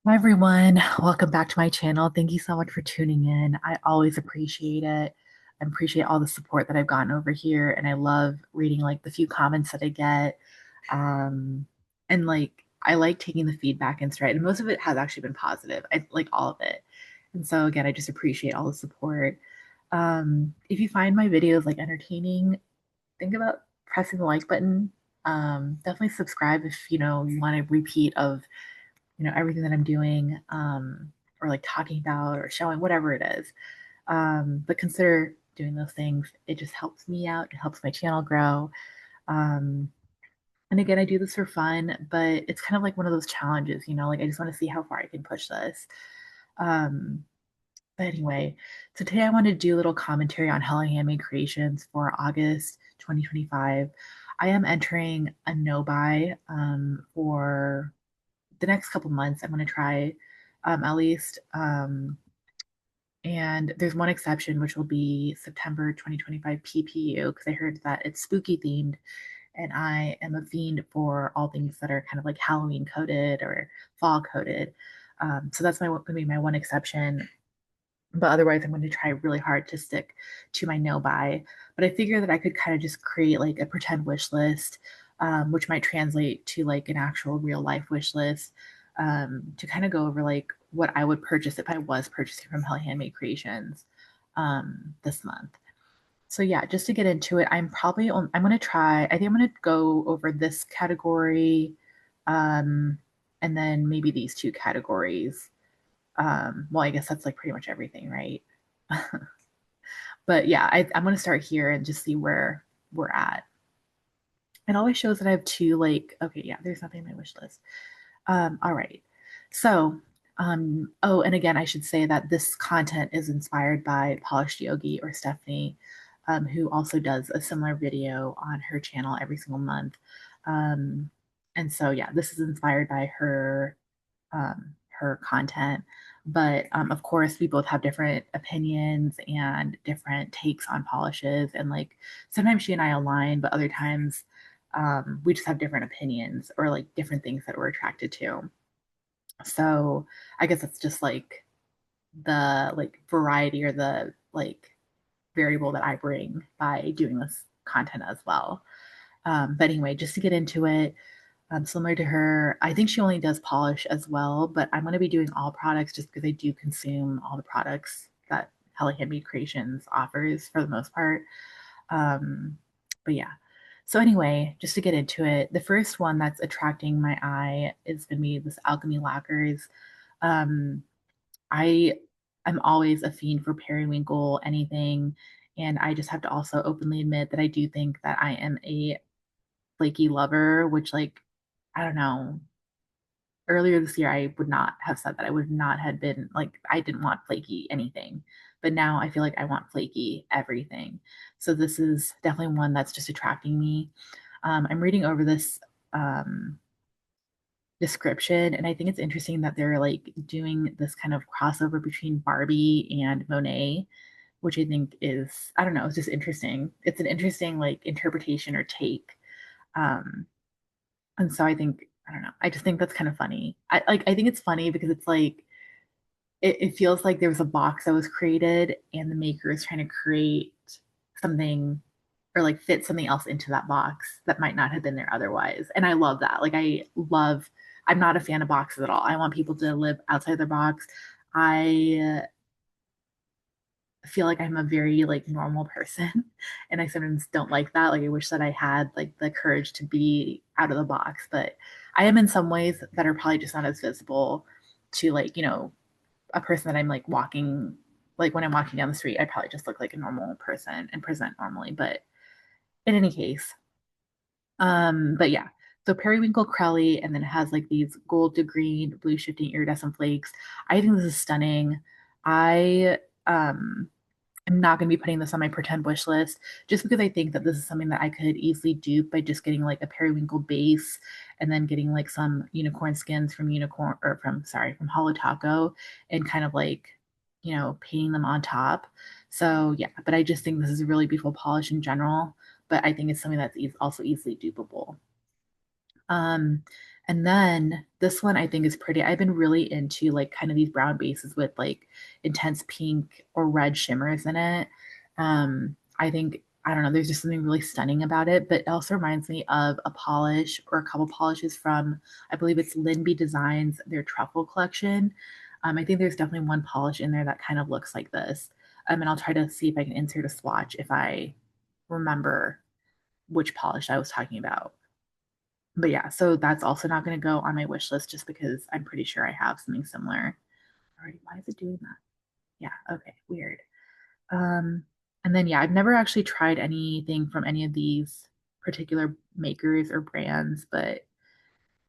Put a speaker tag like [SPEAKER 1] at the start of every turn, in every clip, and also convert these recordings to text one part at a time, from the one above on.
[SPEAKER 1] Hi everyone, welcome back to my channel. Thank you so much for tuning in. I always appreciate it. I appreciate all the support that I've gotten over here, and I love reading like the few comments that I get. Um, and like I like taking the feedback and straight, and most of it has actually been positive. I like all of it. And so again, I just appreciate all the support. If you find my videos like entertaining, think about pressing the like button. Definitely subscribe if you want a repeat of everything that I'm doing, or like talking about or showing whatever it is. But consider doing those things. It just helps me out. It helps my channel grow. Um, and again, I do this for fun, but it's kind of like one of those challenges, like I just want to see how far I can push this. Um, but anyway, so today I wanted to do a little commentary on Hello Handmade Creations for August 2025. I am entering a no buy for the next couple months. I'm going to try at least. And there's one exception, which will be September 2025 PPU, because I heard that it's spooky themed, and I am a fiend for all things that are kind of like Halloween coded or fall coded. So that's going to be my one exception. But otherwise, I'm going to try really hard to stick to my no buy. But I figure that I could kind of just create like a pretend wish list, which might translate to like an actual real life wish list, to kind of go over like what I would purchase if I was purchasing from Hell Handmade Creations this month. So yeah, just to get into it, I'm going to try. I think I'm going to go over this category, um, and then maybe these two categories. Well, I guess that's like pretty much everything, right? But yeah, I'm gonna start here and just see where we're at. It always shows that I have two, like, okay, yeah, there's nothing on my wish list. All right. So, oh, and again, I should say that this content is inspired by Polished Yogi or Stephanie, who also does a similar video on her channel every single month. Um, and so, yeah, this is inspired by her content. But of course, we both have different opinions and different takes on polishes. And like sometimes she and I align, but other times we just have different opinions or like different things that we're attracted to. So I guess it's just like the like variety or the like variable that I bring by doing this content as well. But anyway, just to get into it, similar to her, I think she only does polish as well, but I'm going to be doing all products just because I do consume all the products that Hella Handmade Creations offers for the most part. Um, but yeah. So anyway, just to get into it, the first one that's attracting my eye is going to be this Alchemy Lacquers. Um, I am always a fiend for periwinkle, anything, and I just have to also openly admit that I do think that I am a flaky lover, which like I don't know. Earlier this year, I would not have said that. I would not have been like I didn't want flaky anything. But now I feel like I want flaky everything. So this is definitely one that's just attracting me. I'm reading over this um, description, and I think it's interesting that they're like doing this kind of crossover between Barbie and Monet, which I think is, I don't know, it's just interesting. It's an interesting like interpretation or take. Um, and so I think, I don't know, I just think that's kind of funny. I think it's funny because it's like it feels like there was a box that was created and the maker is trying to create something or like fit something else into that box that might not have been there otherwise. And I love that. I'm not a fan of boxes at all. I want people to live outside their box. I feel like I'm a very like normal person and I sometimes don't like that. Like I wish that I had like the courage to be out of the box, but I am in some ways that are probably just not as visible to like, a person that I'm like walking like when I'm walking down the street, I probably just look like a normal person and present normally. But in any case, but yeah. So periwinkle Crowley, and then it has like these gold to green, blue shifting iridescent flakes. I think this is stunning. I I'm not going to be putting this on my pretend wish list just because I think that this is something that I could easily dupe by just getting like a periwinkle base and then getting like some unicorn skins from unicorn or from sorry from Holo Taco and kind of like painting them on top. So yeah, but I just think this is a really beautiful polish in general. But I think it's something that's also easily dupable. Um, and then this one I think is pretty. I've been really into like kind of these brown bases with like intense pink or red shimmers in it. I think I don't know, there's just something really stunning about it, but it also reminds me of a polish or a couple polishes from I believe it's Linby Designs, their truffle collection. I think there's definitely one polish in there that kind of looks like this. And I'll try to see if I can insert a swatch if I remember which polish I was talking about. But yeah, so that's also not going to go on my wish list just because I'm pretty sure I have something similar. All right, why is it doing that? Yeah, okay, weird. Um, and then yeah, I've never actually tried anything from any of these particular makers or brands, but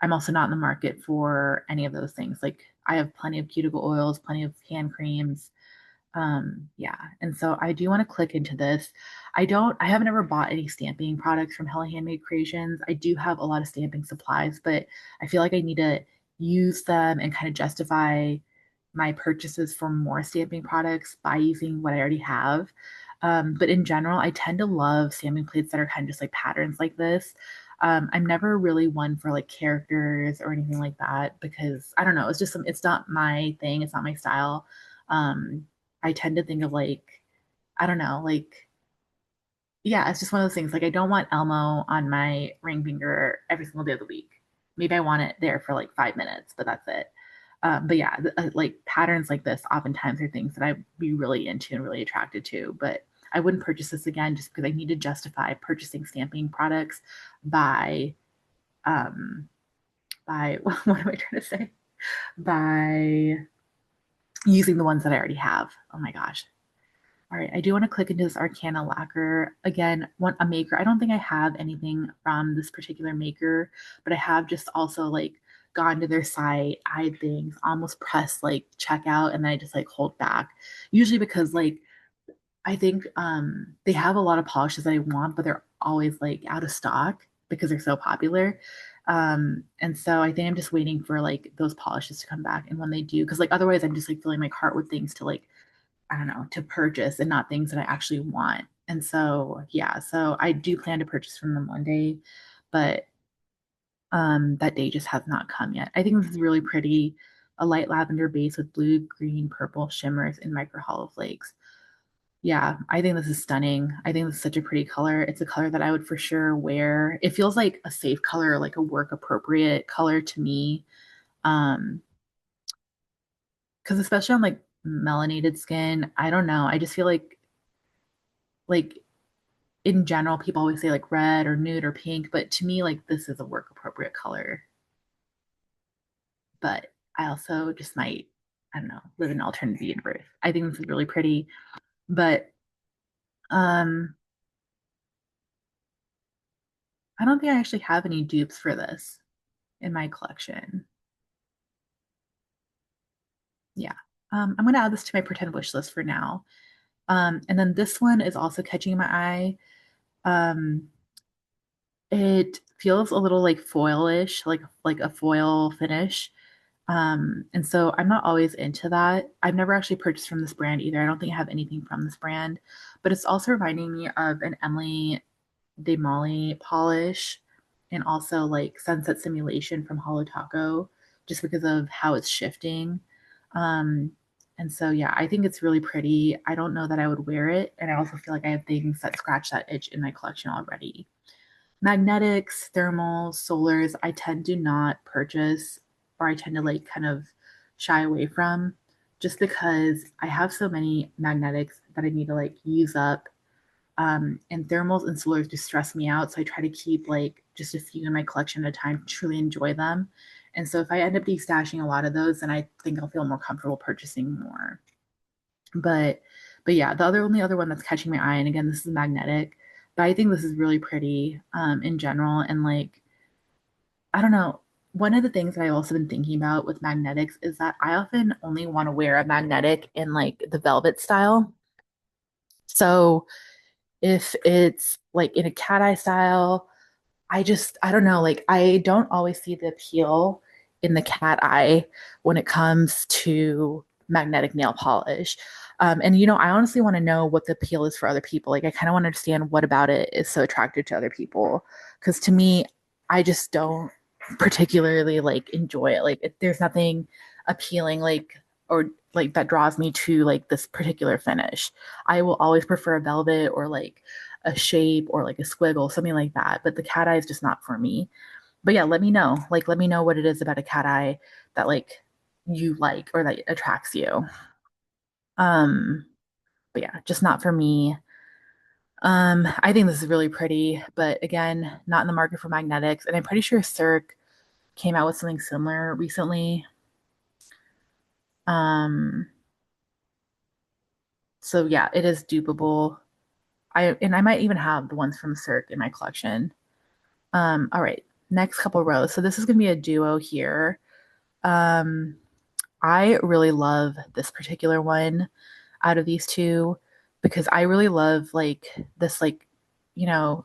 [SPEAKER 1] I'm also not in the market for any of those things. Like I have plenty of cuticle oils, plenty of hand creams, yeah, and so I do want to click into this. I haven't ever bought any stamping products from Hella Handmade Creations. I do have a lot of stamping supplies, but I feel like I need to use them and kind of justify my purchases for more stamping products by using what I already have. But in general, I tend to love stamping plates that are kind of just like patterns like this. I'm never really one for like characters or anything like that because I don't know, it's just it's not my thing, it's not my style. I tend to think of like, I don't know, like, yeah, it's just one of those things. Like, I don't want Elmo on my ring finger every single day of the week. Maybe I want it there for like 5 minutes, but that's it. But yeah, like patterns like this oftentimes are things that I'd be really into and really attracted to. But I wouldn't purchase this again just because I need to justify purchasing stamping products by, um, by what am I trying to say? By using the ones that I already have. Oh my gosh, all right, I do want to click into this Arcana lacquer. Again, want a maker. I don't think I have anything from this particular maker, but I have just also like gone to their site, eyed things, almost pressed like checkout, and then I just like hold back. Usually because like I think they have a lot of polishes that I want, but they're always like out of stock because they're so popular. And so I think I'm just waiting for like those polishes to come back. And when they do, because like otherwise I'm just like filling my cart with things to like I don't know, to purchase and not things that I actually want. And so, yeah, so I do plan to purchase from them one day, but that day just has not come yet. I think this is really pretty. A light lavender base with blue, green, purple shimmers and micro hollow flakes. Yeah, I think this is stunning. I think this is such a pretty color. It's a color that I would for sure wear. It feels like a safe color, like a work appropriate color to me. Um, because especially on like melanated skin, I don't know. I just feel like in general, people always say like red or nude or pink, but to me, like this is a work appropriate color. But I also just might, I don't know, live in an alternative universe. I think this is really pretty, but um, I don't think I actually have any dupes for this in my collection. Yeah. I'm gonna add this to my pretend wish list for now. And then this one is also catching my eye. Um, it feels a little like foilish, like a foil finish. And so I'm not always into that. I've never actually purchased from this brand either. I don't think I have anything from this brand, but it's also reminding me of an Emily De Molly polish and also like Sunset Simulation from Holo Taco, just because of how it's shifting. Um, and so yeah, I think it's really pretty. I don't know that I would wear it, and I also feel like I have things that scratch that itch in my collection already. Magnetics, thermals, solars, I tend to not purchase or I tend to like kind of shy away from just because I have so many magnetics that I need to like use up. And thermals and solars just stress me out. So I try to keep like just a few in my collection at a time to truly enjoy them. And so if I end up destashing a lot of those, then I think I'll feel more comfortable purchasing more. But but yeah, the only other one that's catching my eye, and again, this is magnetic, but I think this is really pretty in general. And like, I don't know, one of the things that I've also been thinking about with magnetics is that I often only want to wear a magnetic in like the velvet style. So if it's like in a cat eye style, I don't know, like I don't always see the appeal in the cat eye when it comes to magnetic nail polish. And I honestly want to know what the appeal is for other people. Like I kind of want to understand what about it is so attractive to other people. Because to me, I just don't. particularly like enjoy it. Like there's nothing appealing like or like that draws me to like this particular finish. I will always prefer a velvet or like a shape or like a squiggle, something like that. But the cat eye is just not for me. But yeah, let me know. Like let me know what it is about a cat eye that like you like or that attracts you. Um, but yeah, just not for me. I think this is really pretty, but again, not in the market for magnetics. And I'm pretty sure Cirque came out with something similar recently. Um, so yeah, it is dupable. I might even have the ones from Cirque in my collection. All right, next couple rows. So this is gonna be a duo here. Um, I really love this particular one out of these two because I really love like this like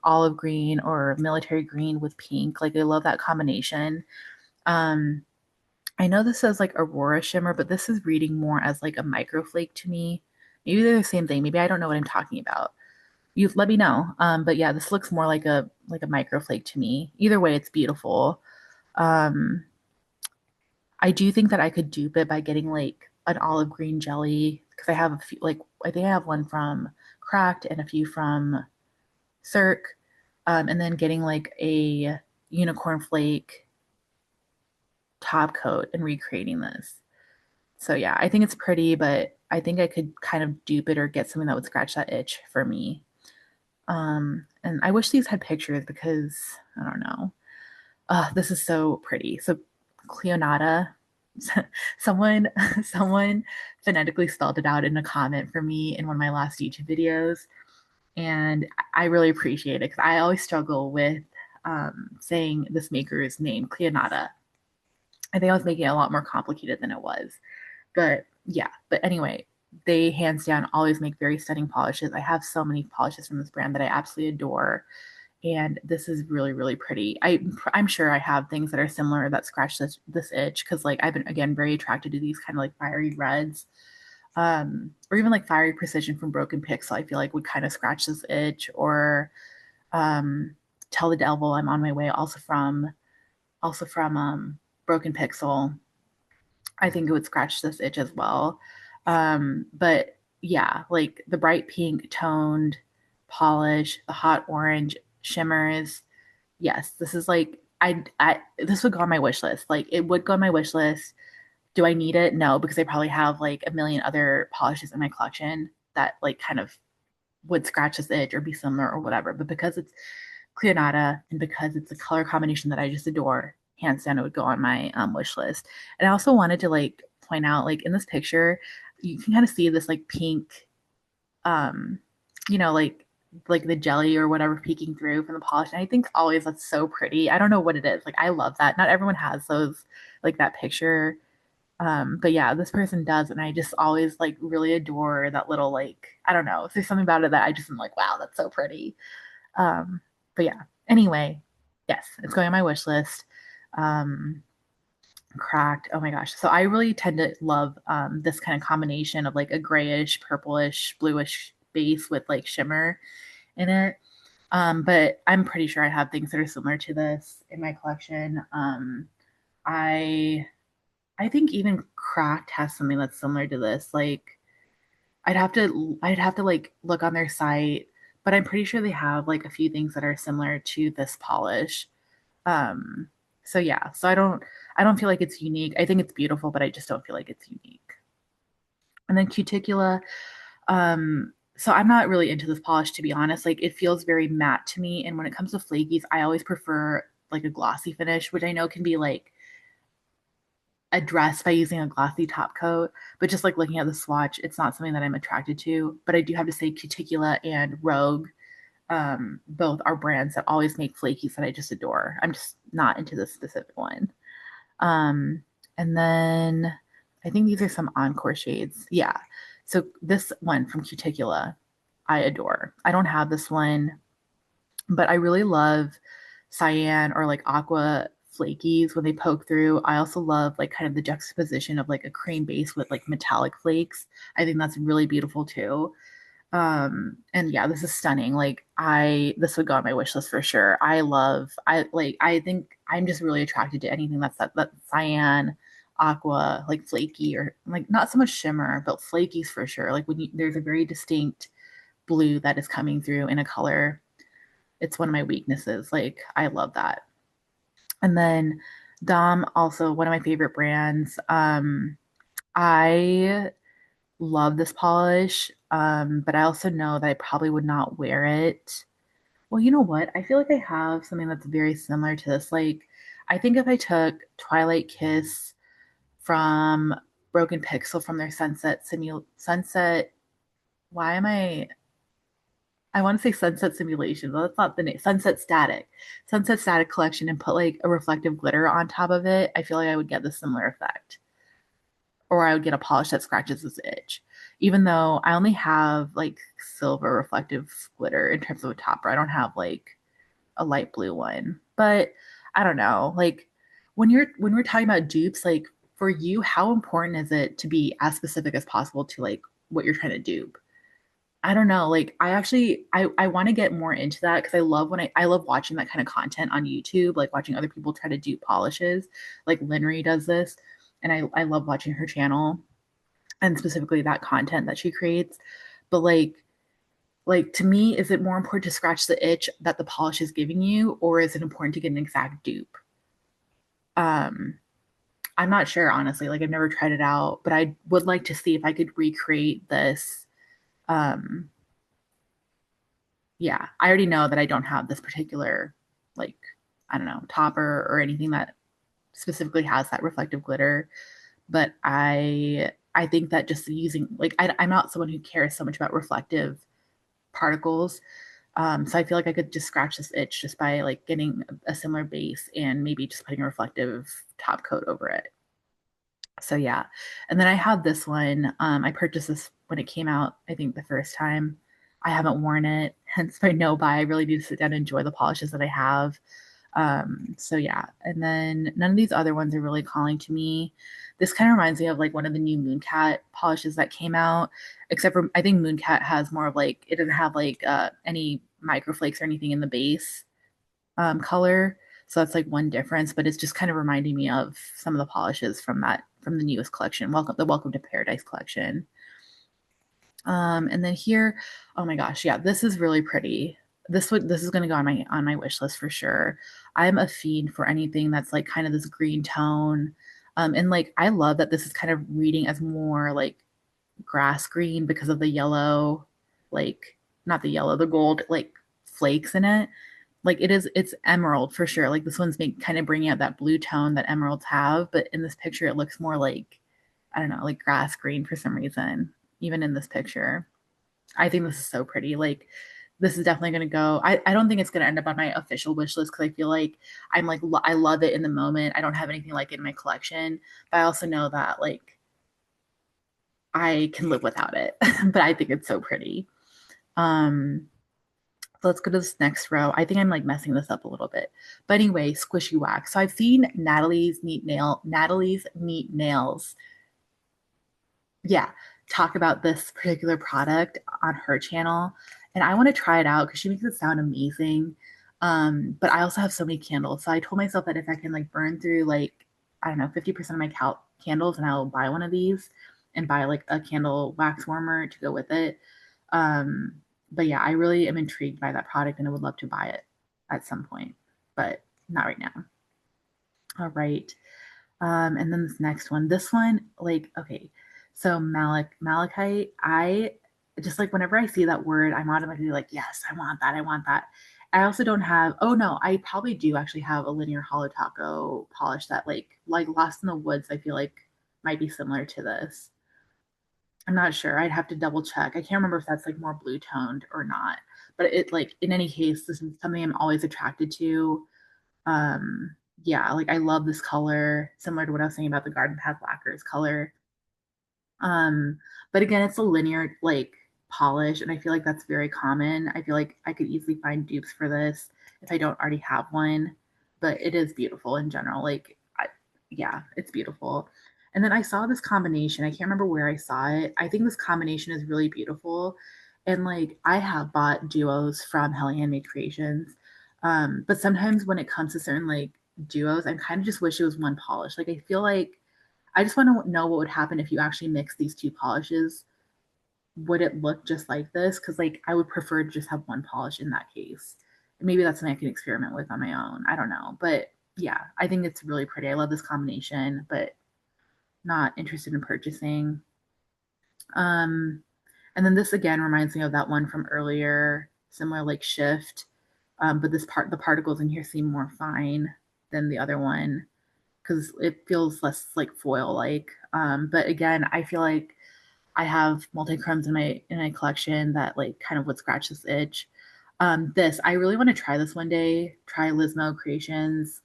[SPEAKER 1] olive green or military green with pink. Like I love that combination. Um, I know this says like Aurora shimmer, but this is reading more as like a microflake to me. Maybe they're the same thing. Maybe I don't know what I'm talking about. You let me know. But yeah, this looks more like a microflake to me. Either way, it's beautiful. Um, I do think that I could dupe it by getting like an olive green jelly because I have a few like I think I have one from Cracked and a few from Cirque, and then getting like a unicorn flake top coat and recreating this. So yeah, I think it's pretty, but I think I could kind of dupe it or get something that would scratch that itch for me. And I wish these had pictures because I don't know. This is so pretty. So Cleonata, someone someone phonetically spelled it out in a comment for me in one of my last YouTube videos, and I really appreciate it because I always struggle with saying this maker's name, Cleonata. I think I was making it a lot more complicated than it was. But yeah, but anyway, they hands down always make very stunning polishes. I have so many polishes from this brand that I absolutely adore. And this is really, really pretty. I'm sure I have things that are similar that scratch this itch because like I've been again very attracted to these kind of like fiery reds. Or even like fiery precision from Broken Pixel, I feel like would kind of scratch this itch, or um Tell the Devil I'm on my way, also from Broken Pixel. I think it would scratch this itch as well. But yeah, like the bright pink toned polish, the hot orange shimmers. Yes, this is like I this would go on my wish list. Like it would go on my wish list. Do I need it? No, because I probably have like a million other polishes in my collection that like kind of would scratch this itch or be similar or whatever. But because it's Cleonata and because it's a color combination that I just adore, hands down, it would go on my wish list. And I also wanted to like point out, like in this picture, you can kind of see this like pink, um, you know, like the jelly or whatever peeking through from the polish. And I think always that's so pretty. I don't know what it is. Like I love that. Not everyone has those like that picture. But yeah, this person does, and I just always like really adore that little like I don't know. There's something about it that I just am like, wow, that's so pretty. Um, but yeah. Anyway, yes, it's going on my wish list. Um, Cracked. Oh my gosh. So I really tend to love this kind of combination of like a grayish, purplish, bluish base with like shimmer in it. But I'm pretty sure I have things that are similar to this in my collection. I I think even Cracked has something that's similar to this. Like I'd have to like look on their site, but I'm pretty sure they have like a few things that are similar to this polish. Um, so yeah, so I don't feel like it's unique. I think it's beautiful, but I just don't feel like it's unique. And then Cuticula, so I'm not really into this polish to be honest. Like it feels very matte to me, and when it comes to flakies, I always prefer like a glossy finish, which I know can be like addressed by using a glossy top coat, but just like looking at the swatch, it's not something that I'm attracted to. But I do have to say Cuticula and Rogue, both are brands that always make flakies that I just adore. I'm just not into this specific one. Um, and then I think these are some encore shades. Yeah. So this one from Cuticula, I adore. I don't have this one, but I really love cyan or like aqua flakies when they poke through. I also love like kind of the juxtaposition of like a cream base with like metallic flakes. I think that's really beautiful too. And yeah, this is stunning. Like this would go on my wish list for sure. I think I'm just really attracted to anything that cyan, aqua, like flaky, or like not so much shimmer, but flakies for sure. Like there's a very distinct blue that is coming through in a color. It's one of my weaknesses. Like I love that. And then Dom, also one of my favorite brands. I love this polish, but I also know that I probably would not wear it. Well, you know what? I feel like I have something that's very similar to this. Like, I think if I took Twilight Kiss from Broken Pixel from their Sunset, why am I want to say Sunset Simulation, but that's not the name. Sunset Static collection, and put like a reflective glitter on top of it, I feel like I would get the similar effect. Or I would get a polish that scratches this itch. Even though I only have like silver reflective glitter in terms of a topper, I don't have like a light blue one. But I don't know. Like when we're talking about dupes, like for you, how important is it to be as specific as possible to like what you're trying to dupe? I don't know. Like I want to get more into that because I love watching that kind of content on YouTube, like watching other people try to do polishes. Like Linry does this, and I love watching her channel and specifically that content that she creates. But like to me, is it more important to scratch the itch that the polish is giving you, or is it important to get an exact dupe? Um, I'm not sure honestly. Like I've never tried it out, but I would like to see if I could recreate this. Um, yeah, I already know that I don't have this particular like I don't know topper or anything that specifically has that reflective glitter, but I think that just using like I'm not someone who cares so much about reflective particles. So I feel like I could just scratch this itch just by like getting a similar base and maybe just putting a reflective top coat over it. So yeah. And then I have this one. I purchased this when it came out, I think the first time. I haven't worn it, hence my no buy. I really need to sit down and enjoy the polishes that I have. So yeah. And then none of these other ones are really calling to me. This kind of reminds me of like one of the new Mooncat polishes that came out, except for I think Mooncat has more of like it doesn't have like any microflakes or anything in the base color. So that's like one difference, but it's just kind of reminding me of some of the polishes from the newest collection, Welcome to Paradise collection. And then here, oh my gosh, yeah, this is really pretty. This is going to go on my wish list for sure. I'm a fiend for anything that's like kind of this green tone. And like I love that this is kind of reading as more like grass green because of the yellow, like not the yellow, the gold like flakes in it. Like it's emerald for sure. Like this one's kind of bringing out that blue tone that emeralds have, but in this picture it looks more like I don't know, like grass green for some reason, even in this picture. I think this is so pretty. Like this is definitely going to go. I don't think it's going to end up on my official wish list because I feel like I love it in the moment. I don't have anything like it in my collection, but I also know that like I can live without it. But I think it's so pretty. Um, so let's go to this next row. I think I'm like messing this up a little bit. But anyway, squishy wax. So I've seen Natalie's Neat Nails. Yeah, talk about this particular product on her channel. And I want to try it out because she makes it sound amazing. But I also have so many candles. So I told myself that if I can like burn through like, I don't know, 50% of my candles, and I'll buy one of these and buy like a candle wax warmer to go with it. Um, but yeah, I really am intrigued by that product and I would love to buy it at some point, but not right now. All right. And then this next one, this one, like, okay, so malachite, I just like whenever I see that word, I'm automatically like, yes, I want that. I want that. I also don't have, oh no, I probably do actually have a linear hollow taco polish that like Lost in the Woods, I feel like might be similar to this. I'm not sure. I'd have to double check. I can't remember if that's like more blue toned or not. But it like in any case, this is something I'm always attracted to. Yeah, like I love this color, similar to what I was saying about the Garden Path Lacquer's color. Um, but again, it's a linear like polish, and I feel like that's very common. I feel like I could easily find dupes for this if I don't already have one, but it is beautiful in general. Yeah, it's beautiful. And then I saw this combination. I can't remember where I saw it. I think this combination is really beautiful. And like I have bought duos from Helly Handmade Creations. But sometimes when it comes to certain like duos, I kind of just wish it was one polish. Like I feel like I just want to know what would happen if you actually mix these two polishes. Would it look just like this? Because like I would prefer to just have one polish in that case. Maybe that's something I can experiment with on my own. I don't know. But yeah, I think it's really pretty. I love this combination, but not interested in purchasing. Um, and then this again reminds me of that one from earlier, similar like shift. But the particles in here seem more fine than the other one because it feels less like foil like. But again, I feel like I have multi-chromes in my collection that like kind of would scratch this itch. This I really want to try this one day. Try Lismo Creations,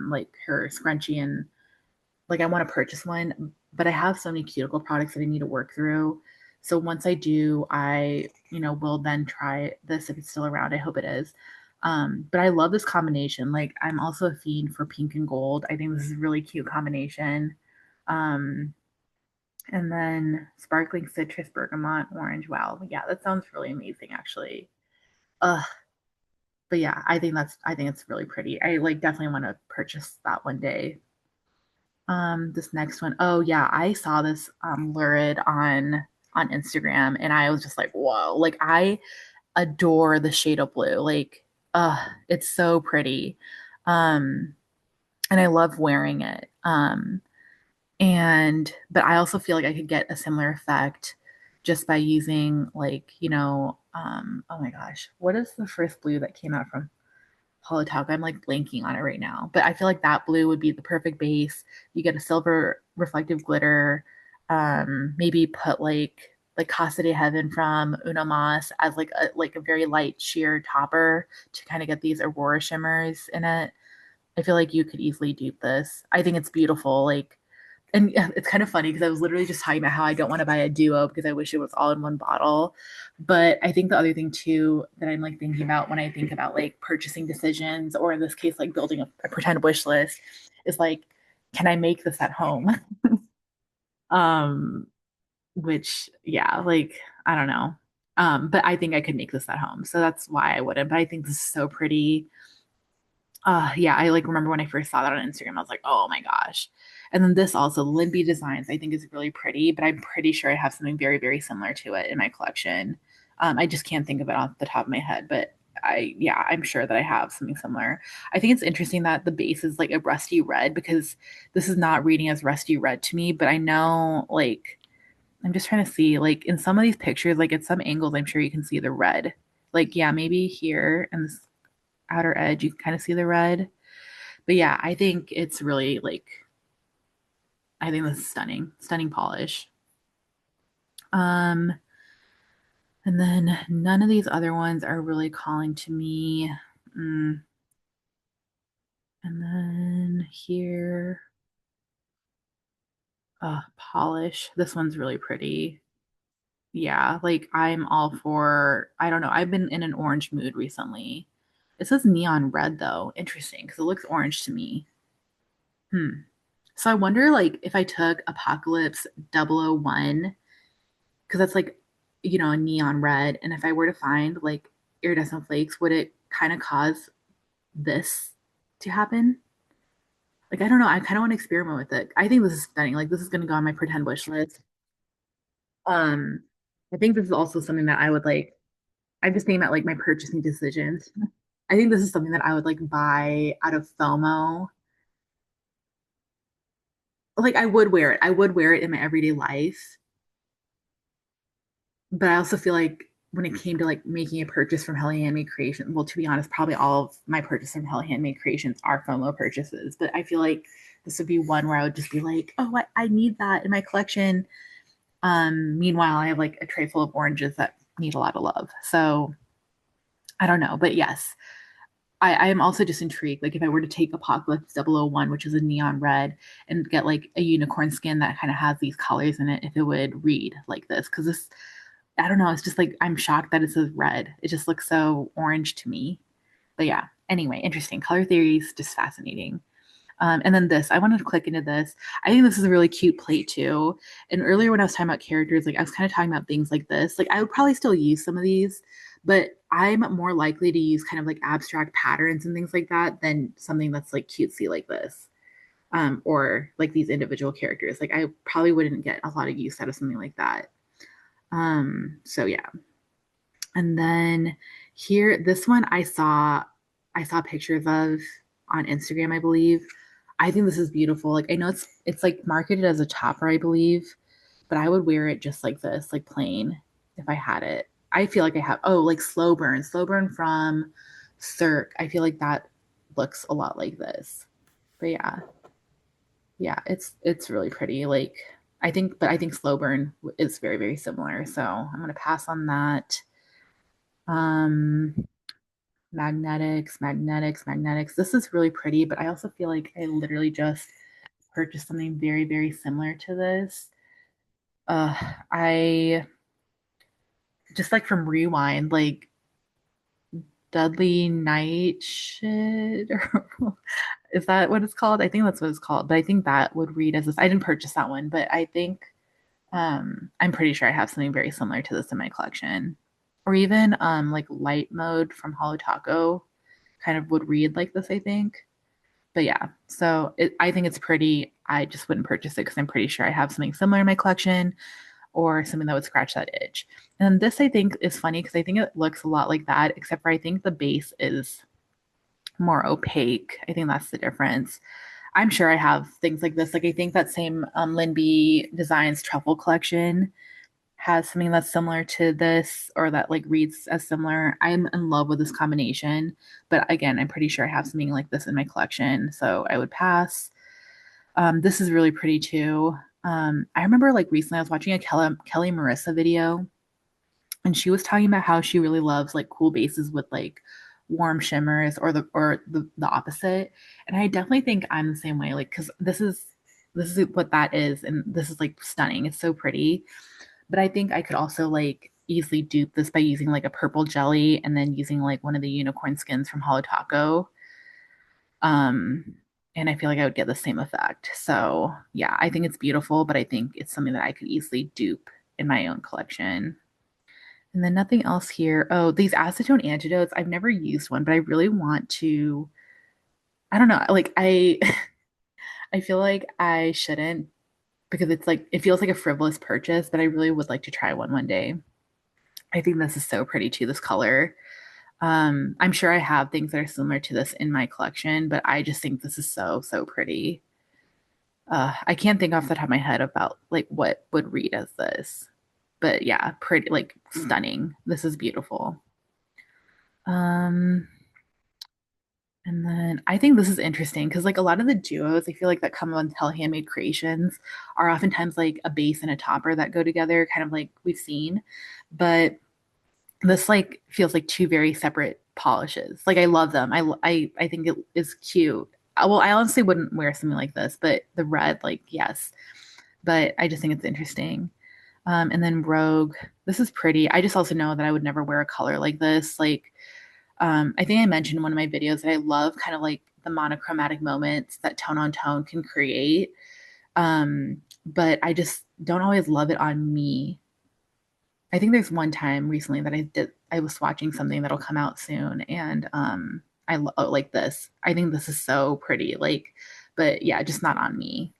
[SPEAKER 1] like her scrunchie and like I want to purchase one, but I have so many cuticle products that I need to work through. So once I do, I, will then try this if it's still around. I hope it is. But I love this combination. Like I'm also a fiend for pink and gold. I think this is a really cute combination. Um, and then sparkling citrus, bergamot, orange. Wow. Yeah, that sounds really amazing actually. Uh, but yeah, I think it's really pretty. I like definitely want to purchase that one day. This next one, oh yeah, I saw this lurid on Instagram and I was just like, whoa, like I adore the shade of blue. Like, it's so pretty. Um, and I love wearing it. And but I also feel like I could get a similar effect just by using like, oh my gosh, what is the first blue that came out from Holotalk? I'm like blanking on it right now, but I feel like that blue would be the perfect base. You get a silver reflective glitter. Maybe put like Casa de Heaven from Una Mas as like a very light sheer topper to kind of get these Aurora shimmers in it. I feel like you could easily dupe this. I think it's beautiful. Like, and yeah, it's kind of funny because I was literally just talking about how I don't want to buy a duo because I wish it was all in one bottle. But I think the other thing too that I'm like thinking about when I think about like purchasing decisions, or in this case, like building a pretend wish list, is like, can I make this at home? um, which yeah, like I don't know. But I think I could make this at home. So that's why I wouldn't. But I think this is so pretty. Yeah, I like remember when I first saw that on Instagram, I was like, oh my gosh. And then this also, Limbie Designs, I think is really pretty, but I'm pretty sure I have something very, very similar to it in my collection. I just can't think of it off the top of my head, but yeah, I'm sure that I have something similar. I think it's interesting that the base is like a rusty red because this is not reading as rusty red to me, but I know like, I'm just trying to see, like in some of these pictures, like at some angles, I'm sure you can see the red. Like, yeah, maybe here and this outer edge, you can kind of see the red. But yeah, I think it's really like I think this is stunning, stunning polish. Um, and then none of these other ones are really calling to me. Mm. And then here, polish. This one's really pretty. Yeah, like I'm all for, I don't know, I've been in an orange mood recently. It says neon red though. Interesting, because it looks orange to me. Hmm. So I wonder like if I took Apocalypse 001, because that's like, a neon red, and if I were to find like iridescent flakes, would it kind of cause this to happen? Like I don't know. I kind of want to experiment with it. I think this is stunning. Like this is gonna go on my pretend wish list. Um, I think this is also something that I would like. I'm just thinking about like my purchasing decisions. I think this is something that I would like buy out of FOMO. Like I would wear it. I would wear it in my everyday life. But I also feel like when it came to like making a purchase from Helly Handmade Creations, well, to be honest, probably all of my purchases from Helly Handmade Creations are FOMO purchases. But I feel like this would be one where I would just be like, oh, I need that in my collection. Meanwhile, I have like a tray full of oranges that need a lot of love. So I don't know. But yes, I am also just intrigued. Like if I were to take Apocalypse 001, which is a neon red, and get like a unicorn skin that kind of has these colors in it, if it would read like this. Because this, I don't know, it's just like I'm shocked that it says red. It just looks so orange to me. But yeah, anyway, interesting. Color theory is just fascinating. And then this, I wanted to click into this. I think this is a really cute plate too. And earlier when I was talking about characters, like I was kind of talking about things like this. Like I would probably still use some of these, but I'm more likely to use kind of like abstract patterns and things like that than something that's like cutesy like this. Or like these individual characters. Like I probably wouldn't get a lot of use out of something like that. So yeah. And then here, this one I saw pictures of on Instagram, I believe. I think this is beautiful. Like I know it's like marketed as a topper, I believe, but I would wear it just like this, like plain, if I had it. I feel like I have, oh, like slow burn from Cirque. I feel like that looks a lot like this. But yeah, yeah, it's really pretty. Like I think slow burn is very, very similar. So I'm gonna pass on that. Um, magnetics. This is really pretty, but I also feel like I literally just purchased something very, very similar to this. I just like from Rewind, like Dudley Night shit. Is that what it's called? I think that's what it's called. But I think that would read as this. I didn't purchase that one, but I think I'm pretty sure I have something very similar to this in my collection. Or even like light mode from Holo Taco kind of would read like this, I think. But yeah, so I think it's pretty. I just wouldn't purchase it because I'm pretty sure I have something similar in my collection or something that would scratch that itch. And this I think is funny because I think it looks a lot like that, except for I think the base is more opaque. I think that's the difference. I'm sure I have things like this. Like I think that same Lynn B Designs truffle collection has something that's similar to this or that like reads as similar. I'm in love with this combination, but again, I'm pretty sure I have something like this in my collection, so I would pass. This is really pretty too. I remember like recently I was watching a Kelly Marissa video, and she was talking about how she really loves like cool bases with like warm shimmers or the opposite. And I definitely think I'm the same way, like because this is what that is, and this is like stunning. It's so pretty, but I think I could also like easily dupe this by using like a purple jelly and then using like one of the unicorn skins from Holo Taco. Um, and I feel like I would get the same effect. So yeah, I think it's beautiful, but I think it's something that I could easily dupe in my own collection. And then nothing else here. Oh, these acetone antidotes. I've never used one, but I really want to. I don't know. Like I feel like I shouldn't because it's like it feels like a frivolous purchase, but I really would like to try one day. I think this is so pretty too, this color. I'm sure I have things that are similar to this in my collection, but I just think this is so, so pretty. I can't think off the top of my head about like what would read as this. But yeah, pretty like stunning. This is beautiful. Um, and then I think this is interesting because like a lot of the duos I feel like that come on Tell Handmade Creations are oftentimes like a base and a topper that go together, kind of like we've seen. But this like feels like two very separate polishes. Like I love them. I think it is cute. Well, I honestly wouldn't wear something like this, but the red, like yes. But I just think it's interesting. And then Rogue, this is pretty. I just also know that I would never wear a color like this. Like I think I mentioned in one of my videos that I love kind of like the monochromatic moments that tone on tone can create. But I just don't always love it on me. I think there's one time recently that I was watching something that'll come out soon and like this. I think this is so pretty. Like, but yeah, just not on me.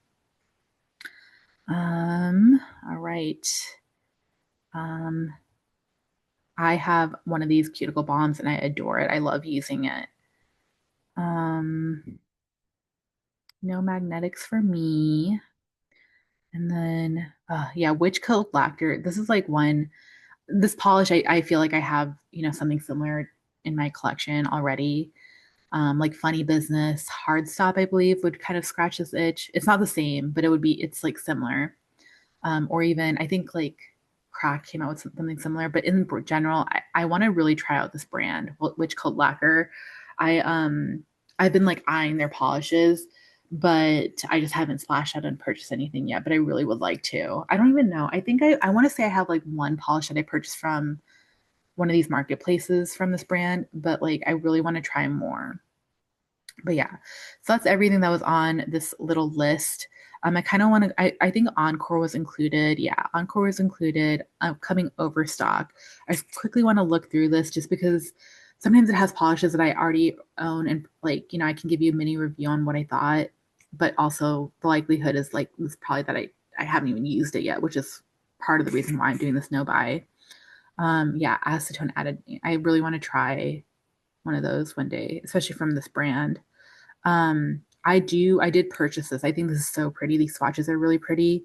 [SPEAKER 1] All right. Um, I have one of these cuticle bombs and I adore it. I love using it. Um, no magnetics for me. And then yeah, witch coat lacquer. This is like one this polish I feel like I have, something similar in my collection already. Like Funny Business, Hard Stop, I believe, would kind of scratch this itch. It's not the same, but it's like similar. Or even I think like Crack came out with something similar, but in general, I want to really try out this brand, which called Lacquer. I I've been like eyeing their polishes, but I just haven't splashed out and purchased anything yet. But I really would like to. I don't even know. I think I want to say I have like one polish that I purchased from one of these marketplaces from this brand, but like I really want to try more. But yeah, so that's everything that was on this little list. I kind of want to, I think Encore was included. Yeah, Encore was included. Coming overstock. I quickly want to look through this just because sometimes it has polishes that I already own and like, I can give you a mini review on what I thought, but also the likelihood is like, it's probably that I haven't even used it yet, which is part of the reason why I'm doing this no buy. Yeah, acetone added. I really want to try one of those one day, especially from this brand. I did purchase this. I think this is so pretty. These swatches are really pretty,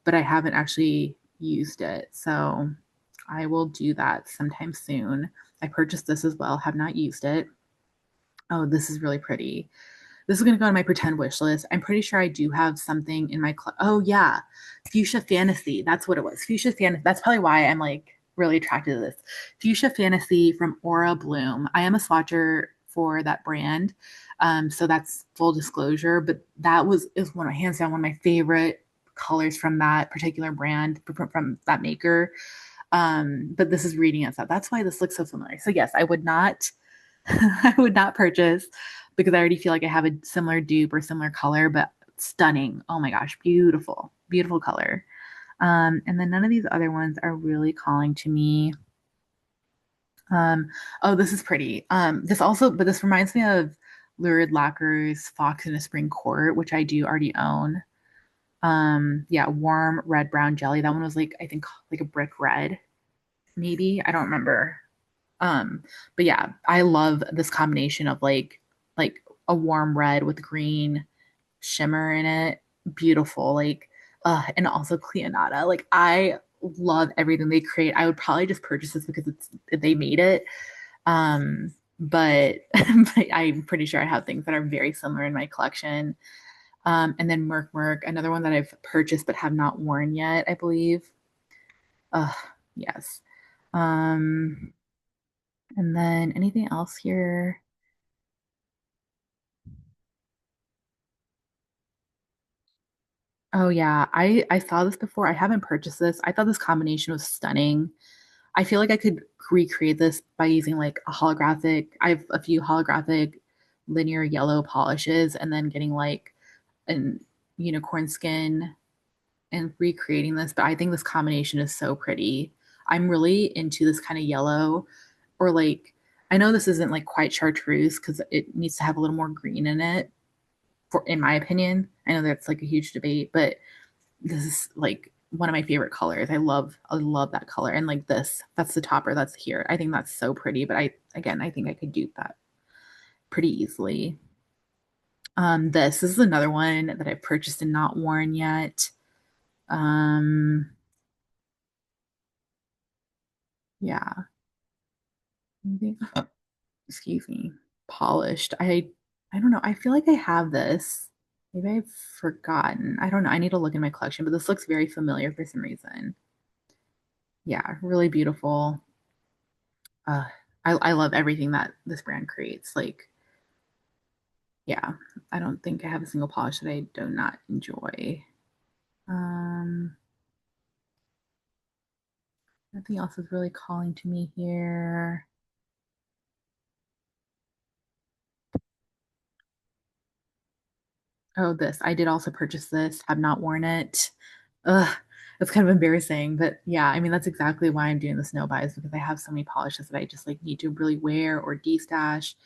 [SPEAKER 1] but I haven't actually used it. So I will do that sometime soon. I purchased this as well, have not used it. Oh, this is really pretty. This is going to go on my pretend wish list. I'm pretty sure I do have something in my oh yeah, Fuchsia Fantasy. That's what it was. Fuchsia Fantasy. That's probably why I'm like really attracted to this. Fuchsia Fantasy from Aura Bloom. I am a swatcher for that brand, so that's full disclosure. But that was is one of hands down one of my favorite colors from that particular brand from that maker. But this is reading it. So that's why this looks so familiar. So yes, I would not I would not purchase because I already feel like I have a similar dupe or similar color, but stunning. Oh my gosh, beautiful, beautiful color. And then none of these other ones are really calling to me. Um, oh, this is pretty. This also, but this reminds me of Lurid Lacquer's Fox in a Spring Court, which I do already own. Yeah, warm red brown jelly. That one was like, I think like a brick red, maybe. I don't remember. Um, but yeah, I love this combination of like a warm red with green shimmer in it. Beautiful. Like and also Cleonata. Like I love everything they create. I would probably just purchase this because it's they made it. But, but I'm pretty sure I have things that are very similar in my collection. And then Merc, another one that I've purchased but have not worn yet, I believe. Yes. Um, and then anything else here? Oh yeah, I saw this before. I haven't purchased this. I thought this combination was stunning. I feel like I could recreate this by using like a holographic. I have a few holographic linear yellow polishes and then getting like an unicorn skin and recreating this. But I think this combination is so pretty. I'm really into this kind of yellow or like I know this isn't like quite chartreuse because it needs to have a little more green in it for in my opinion. I know that's like a huge debate, but this is like one of my favorite colors. I love that color. And like this, that's the topper that's here. I think that's so pretty, but I think I could dupe that pretty easily. This is another one that I've purchased and not worn yet. Um, yeah. Maybe, excuse me. Polished. I don't know. I feel like I have this. Maybe I've forgotten. I don't know. I need to look in my collection, but this looks very familiar for some reason. Yeah, really beautiful. uh I love everything that this brand creates. Like, yeah, I don't think I have a single polish that I do not enjoy. Um, Nothing else is really calling to me here. Oh, this. I did also purchase this, have not worn it. Ugh, it's kind of embarrassing, but yeah, I mean that's exactly why I'm doing the snow buys because I have so many polishes that I just like need to really wear or de-stash.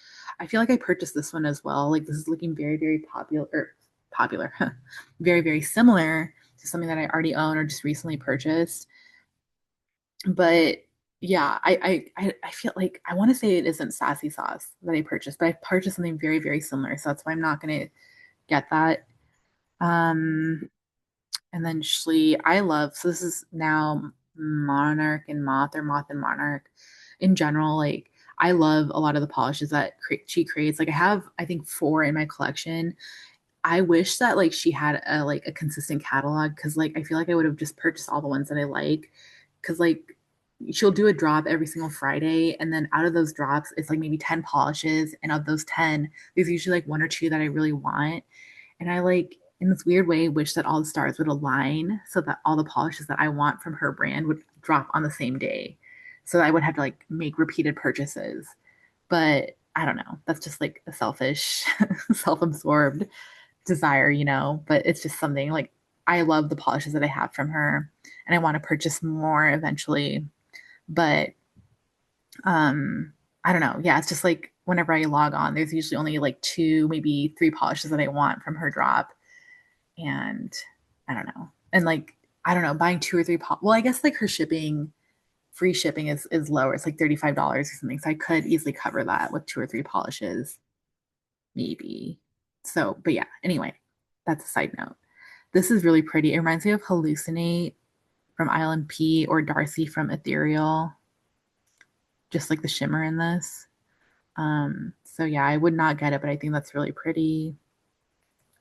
[SPEAKER 1] I feel like I purchased this one as well. Like this is looking very, very popular, very, very similar to something that I already own or just recently purchased. But yeah, I feel like I want to say it isn't sassy sauce that I purchased, but I purchased something very, very similar. So that's why I'm not gonna get that. Um, and then Schlee, I love, so this is now Monarch and Moth or Moth and Monarch in general. Like, I love a lot of the polishes that she creates. Like, I have, I think, four in my collection. I wish that like she had a consistent catalog because like I feel like I would have just purchased all the ones that I like because like she'll do a drop every single Friday and then out of those drops it's like maybe 10 polishes and of those 10 there's usually like one or two that I really want and I like in this weird way wish that all the stars would align so that all the polishes that I want from her brand would drop on the same day so I would have to like make repeated purchases but I don't know. That's just like a selfish, self-absorbed desire, but it's just something like I love the polishes that I have from her and I want to purchase more eventually. But I don't know. Yeah, it's just like whenever I log on, there's usually only like two, maybe three polishes that I want from her drop. And I don't know. And like, I don't know, buying two or three well, I guess like her shipping, free shipping is lower. It's like $35 or something. So I could easily cover that with two or three polishes, maybe. So, but yeah, anyway, that's a side note. This is really pretty. It reminds me of Hallucinate from Island P or Darcy from Ethereal, just like the shimmer in this. So yeah, I would not get it, but I think that's really pretty.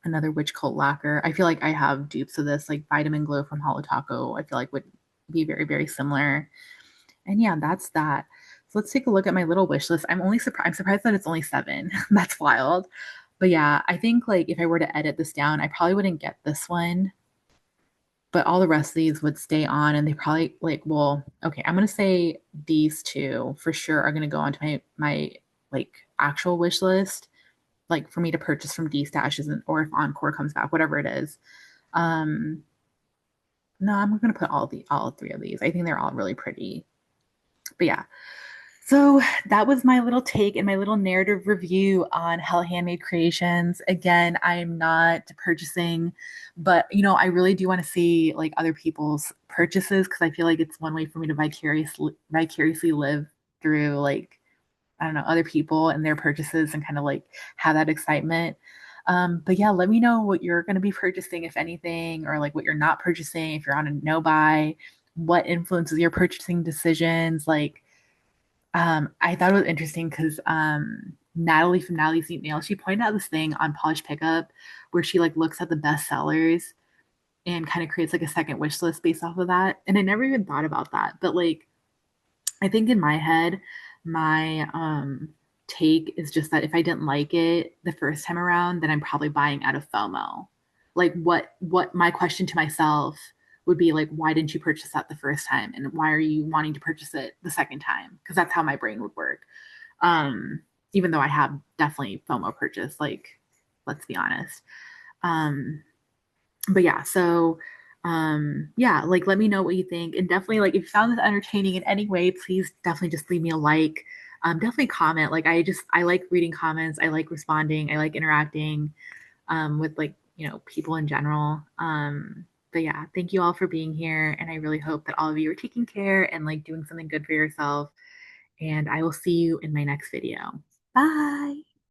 [SPEAKER 1] Another witch cult lacquer. I feel like I have dupes of this, like Vitamin Glow from Holo Taco. I feel like would be very, very similar. And yeah, that's that. So let's take a look at my little wish list. I'm surprised that it's only seven. That's wild. But yeah, I think like if I were to edit this down, I probably wouldn't get this one, but all the rest of these would stay on and they probably like, well, okay, I'm gonna say these two for sure are gonna go onto my like actual wish list, like for me to purchase from D stashes or if Encore comes back, whatever it is. Um, no, I'm gonna put all three of these. I think they're all really pretty. But yeah, so that was my little take and my little narrative review on Hell Handmade Creations. Again, I am not purchasing, but I really do want to see like other people's purchases because I feel like it's one way for me to vicariously live through like I don't know other people and their purchases and kind of like have that excitement. But yeah, let me know what you're going to be purchasing, if anything, or like what you're not purchasing, if you're on a no buy, what influences your purchasing decisions, like I thought it was interesting because Natalie from Natalie's Neat Nail, she pointed out this thing on Polish Pickup where she like looks at the best sellers and kind of creates like a second wish list based off of that. And I never even thought about that. But like I think in my head, my take is just that if I didn't like it the first time around, then I'm probably buying out of FOMO. Like what my question to myself would be like, why didn't you purchase that the first time? And why are you wanting to purchase it the second time? Because that's how my brain would work. Um, Even though I have definitely FOMO purchase, like, let's be honest. Um, but yeah, so yeah, like let me know what you think. And definitely like if you found this entertaining in any way, please definitely just leave me a like. Definitely comment. Like I like reading comments, I like responding, I like interacting with like, people in general. But yeah, thank you all for being here. And I really hope that all of you are taking care and like doing something good for yourself. And I will see you in my next video. Bye.